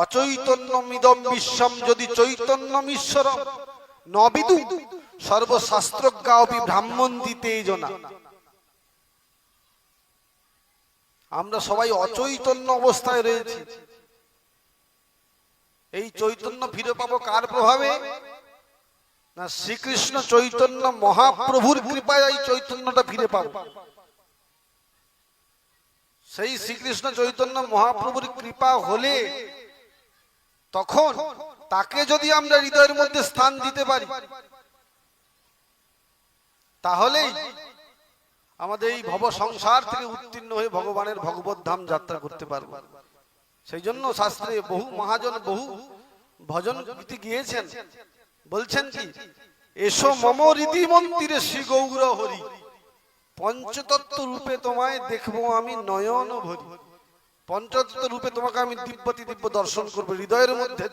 অচৈতন্যমিদম বিশ্বম যদি চৈতন্যমীশ্বরম নবিদু সর্বশাস্ত্রজ্ঞাপি ব্রাহ্মন্তি তেজনা। আমরা সবাই অচৈতন্য অবস্থায় রয়েছি। এই চৈতন্য ফিরে পাবো কার প্রভাবে? না, শ্রীকৃষ্ণ চৈতন্য মহাপ্রভুর কৃপায় এই চৈতন্যটা ফিরে পাবো। সেই শ্রীকৃষ্ণ চৈতন্য মহাপ্রভুর কৃপা হলে তখন তাকে যদি আমরা হৃদয়ের মধ্যে স্থান দিতে পারি, তাহলেই আমাদের এই ভব সংসার থেকে উত্তীর্ণ হয়ে ভগবানের ভগবত ধাম যাত্রা করতে পারবো। সেই জন্য শাস্ত্রে বহু মহাজন বহু ভজন গীতি গিয়েছেন, বলছেন কি, এসো মম রীতি মন্দিরে শ্রী গৌর হরি, পঞ্চতত্ত্ব রূপে তোমায় দেখবো আমি নয়ন ভরি। পঞ্চতত্ত্ব রূপে তোমাকে আমি দিব্যতি দিব্য দর্শন করবো হৃদয়ের মধ্যে।